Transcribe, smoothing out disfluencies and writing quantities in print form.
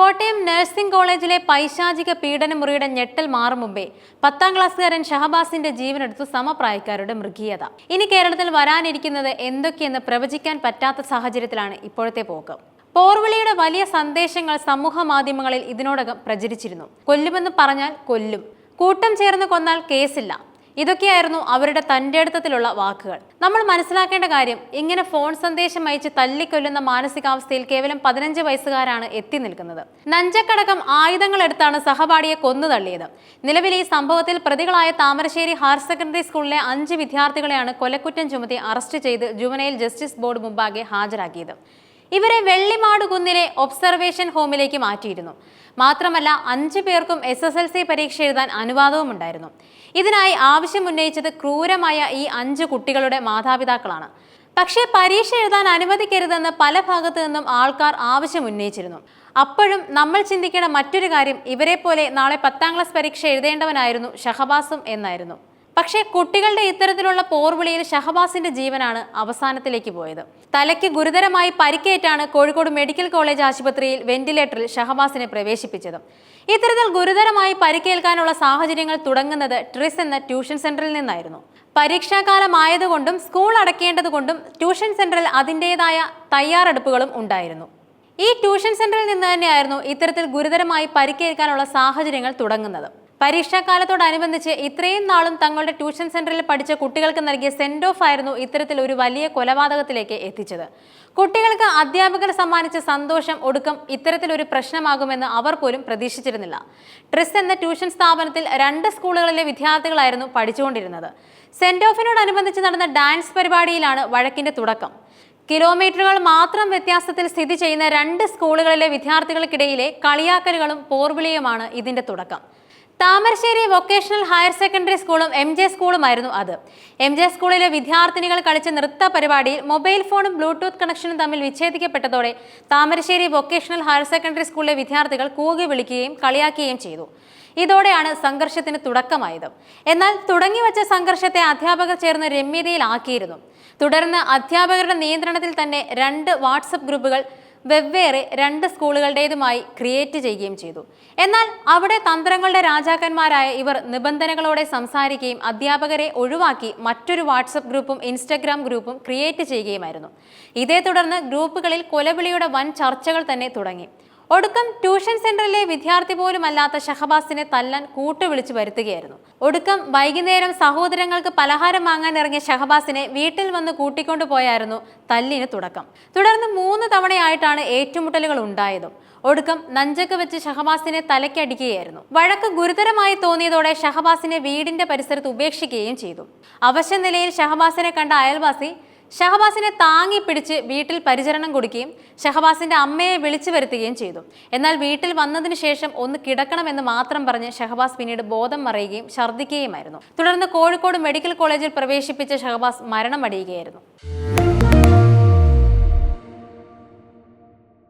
Kottayam nursing കോളേജിലെ പൈശാചിക പീഡനമുറിയുടെ ഞെട്ടൽ മാറും മുമ്പേ 10ാം ക്ലാസ്സുകാരൻ ഷഹബാസിന്റെ ജീവനെടുത്തു സമപ്രായക്കാരുടെ മൃഗീയത. ഇനി കേരളത്തിൽ വരാനിരിക്കുന്നത് എന്തൊക്കെയെന്ന് പ്രവചിക്കാൻ പറ്റാത്ത സാഹചര്യത്തിലാണ് ഇപ്പോഴത്തെ പോക്ക്. പോർവിളിയുടെ വലിയ സന്ദേശങ്ങൾ സമൂഹ മാധ്യമങ്ങളിൽ ഇതിനോടകം പ്രചരിച്ചിരുന്നു. കൊല്ലുമെന്ന് പറഞ്ഞാൽ കൊല്ലും, കൂട്ടം ചേർന്ന് കൊന്നാൽ കേസില്ല. ഇതൊക്കെയായിരുന്നു അവരുടെ തന്റെടുത്തത്തിലുള്ള വാക്കുകൾ. നമ്മൾ മനസ്സിലാക്കേണ്ട കാര്യം, ഇങ്ങനെ ഫോൺ സന്ദേശം അയച്ച് തല്ലിക്കൊല്ലുന്ന മാനസികാവസ്ഥയിൽ കേവലം 15 വയസ്സുകാരാണ് എത്തി നിൽക്കുന്നത്. നഞ്ചക്കടക്കം ആയുധങ്ങൾ എടുത്താണ് സഹപാഠിയെ കൊന്നു തള്ളിയത്. നിലവിൽ ഈ സംഭവത്തിൽ പ്രതികളായ താമരശ്ശേരി ഹയർ സെക്കൻഡറി സ്കൂളിലെ 5 വിദ്യാർത്ഥികളെയാണ് കൊലക്കുറ്റം ചുമത്തി അറസ്റ്റ് ചെയ്ത് ജുവനൈൽ ജസ്റ്റിസ് ബോർഡ് മുമ്പാകെ ഹാജരാക്കിയത്. ഇവരെ വെള്ളിമാടുകുന്നിലെ ഒബ്സർവേഷൻ ഹോമിലേക്ക് മാറ്റിയിരുന്നു. മാത്രമല്ല 5 പേർക്കും SSLC പരീക്ഷ എഴുതാൻ അനുവാദവും ഉണ്ടായിരുന്നു. ഇതിനായി ആവശ്യമുന്നയിച്ചത് ക്രൂരമായ ഈ 5 കുട്ടികളുടെ മാതാപിതാക്കളാണ്. പക്ഷേ പരീക്ഷ എഴുതാൻ അനുവദിക്കരുതെന്ന് പല ഭാഗത്തു നിന്നും ആൾക്കാർ ആവശ്യമുന്നയിച്ചിരുന്നു. അപ്പോഴും നമ്മൾ ചിന്തിക്കേണ്ട മറ്റൊരു കാര്യം, ഇവരെ പോലെ നാളെ 10ാം ക്ലാസ് പരീക്ഷ എഴുതേണ്ടവനായിരുന്നു ഷഹബാസും എന്നായിരുന്നു. പക്ഷേ കുട്ടികളുടെ ഇത്തരത്തിലുള്ള പോർവിളിയിൽ ഷഹബാസിന്റെ ജീവനാണ് അവസാനത്തിലേക്ക് പോയത്. തലയ്ക്ക് ഗുരുതരമായി പരിക്കേറ്റാണ് കോഴിക്കോട് മെഡിക്കൽ കോളേജ് ആശുപത്രിയിൽ വെന്റിലേറ്ററിൽ ഷഹബാസിനെ പ്രവേശിപ്പിച്ചത്. ഇത്തരത്തിൽ ഗുരുതരമായി പരിക്കേൽക്കാനുള്ള സാഹചര്യങ്ങൾ തുടങ്ങുന്നത് ട്രിസ് എന്ന ട്യൂഷൻ സെന്ററിൽ നിന്നായിരുന്നു. പരീക്ഷാകാലമായതുകൊണ്ടും സ്കൂൾ അടയ്ക്കേണ്ടതുകൊണ്ടും ട്യൂഷൻ സെന്ററിൽ അതിൻ്റെതായ തയ്യാറെടുപ്പുകളും ഉണ്ടായിരുന്നു. ഈ ട്യൂഷൻ സെന്ററിൽ നിന്ന് തന്നെയായിരുന്നു ഇത്തരത്തിൽ ഗുരുതരമായി പരിക്കേൽക്കാനുള്ള സാഹചര്യങ്ങൾ തുടങ്ങുന്നത്. പരീക്ഷാകാലത്തോടനുബന്ധിച്ച് ഇത്രയും നാളും തങ്ങളുടെ ട്യൂഷൻ സെന്ററിൽ പഠിച്ച കുട്ടികൾക്ക് നൽകിയ സെൻഡ് ഓഫ് ആയിരുന്നു ഇത്തരത്തിൽ ഒരു വലിയ കൊലപാതകത്തിലേക്ക് എത്തിച്ചത്. കുട്ടികൾക്ക് അധ്യാപകർ സമ്മാനിച്ച സന്തോഷം ഒടുക്കം ഇത്തരത്തിലൊരു പ്രശ്നമാകുമെന്ന് അവർ പോലും പ്രതീക്ഷിച്ചിരുന്നില്ല. ട്രിസ് എന്ന ട്യൂഷൻ സ്ഥാപനത്തിൽ 2 സ്കൂളുകളിലെ വിദ്യാർത്ഥികളായിരുന്നു പഠിച്ചുകൊണ്ടിരുന്നത്. സെൻഡ് ഓഫിനോടനുബന്ധിച്ച് നടന്ന ഡാൻസ് പരിപാടിയിലാണ് വഴക്കിന്റെ തുടക്കം. കിലോമീറ്ററുകൾ മാത്രം വ്യത്യാസത്തിൽ സ്ഥിതി ചെയ്യുന്ന 2 സ്കൂളുകളിലെ വിദ്യാർത്ഥികൾക്കിടയിലെ കളിയാക്കലുകളും പോർവിളിയുമാണ് ഇതിന്റെ തുടക്കം. താമരശ്ശേരി വൊക്കേഷണൽ ഹയർ സെക്കൻഡറി സ്കൂളും MJ സ്കൂളുമായിരുന്നു അത്. MJ സ്കൂളിലെ വിദ്യാർത്ഥിനികൾ കളിച്ച നൃത്ത പരിപാടിയിൽ മൊബൈൽ ഫോണും ബ്ലൂടൂത്ത് കണക്ഷനും തമ്മിൽ വിച്ഛേദിക്കപ്പെട്ടതോടെ താമരശ്ശേരി വൊക്കേഷണൽ ഹയർ സെക്കൻഡറി സ്കൂളിലെ വിദ്യാർത്ഥികൾ കൂകി വിളിക്കുകയും കളിയാക്കുകയും ചെയ്തു. ഇതോടെയാണ് സംഘർഷത്തിന് തുടക്കമായത്. എന്നാൽ തുടങ്ങിവെച്ച സംഘർഷത്തെ അധ്യാപകർ ചേർന്ന് രമ്യതയിലാക്കിയിരുന്നു. തുടർന്ന് അധ്യാപകരുടെ നിയന്ത്രണത്തിൽ തന്നെ 2 വാട്സപ്പ് ഗ്രൂപ്പുകൾ വെവ്വേറെ 2 സ്കൂളുകളുടേതുമായി ക്രിയേറ്റ് ചെയ്യുകയും ചെയ്തു. എന്നാൽ അവിടെ തന്ത്രങ്ങളുടെ രാജാക്കന്മാരായ ഇവർ നിബന്ധനകളോടെ സംസാരിക്കുകയും അധ്യാപകരെ ഒഴിവാക്കി മറ്റൊരു വാട്സപ്പ് ഗ്രൂപ്പും ഇൻസ്റ്റഗ്രാം ഗ്രൂപ്പും ക്രിയേറ്റ് ചെയ്യുകയുമായിരുന്നു. ഇതേ തുടർന്ന് ഗ്രൂപ്പുകളിൽ കൊലവിളിയുടെ വൻ ചർച്ചകൾ തന്നെ തുടങ്ങി. ഒടുക്കം ട്യൂഷൻ സെന്ററിലെ വിദ്യാർത്ഥി പോലുമല്ലാത്ത ഷഹബാസിനെ തല്ലാൻ കൂട്ടുവിളിച്ചു വരുത്തുകയായിരുന്നു. ഒടുക്കം വൈകുന്നേരം സഹോദരങ്ങൾക്ക് പലഹാരം വാങ്ങാൻ ഇറങ്ങിയ ഷഹബാസിനെ വീട്ടിൽ വന്ന് കൂട്ടിക്കൊണ്ടുപോയായിരുന്നു തല്ലിന് തുടക്കം. തുടർന്ന് 3 തവണയായിട്ടാണ് ഏറ്റുമുട്ടലുകൾ ഉണ്ടായതും. ഒടുക്കം നഞ്ചക്ക് വെച്ച് ഷഹബാസിനെ തലയ്ക്കടിക്കുകയായിരുന്നു. വഴക്ക് ഗുരുതരമായി തോന്നിയതോടെ ഷഹബാസിനെ വീടിന്റെ പരിസരത്ത് ഉപേക്ഷിക്കുകയും ചെയ്തു. അവശ നിലയിൽ ഷഹബാസിനെ കണ്ട അയൽവാസി ഷഹബാസിനെ താങ്ങി പിടിച്ച് വീട്ടിൽ പരിചരണം കൊടുക്കുകയും ഷഹബാസിന്റെ അമ്മയെ വിളിച്ചു വരുത്തുകയും ചെയ്തു. എന്നാൽ വീട്ടിൽ വന്നതിന് ശേഷം ഒന്ന് കിടക്കണമെന്ന് മാത്രം പറഞ്ഞ് ഷഹബാസ് പിന്നീട് ബോധം മറയുകയും ഛർദ്ദിക്കുകയുമായിരുന്നു. തുടർന്ന് കോഴിക്കോട് മെഡിക്കൽ കോളേജിൽ പ്രവേശിപ്പിച്ച ഷഹബാസ് മരണമടയുകയായിരുന്നു.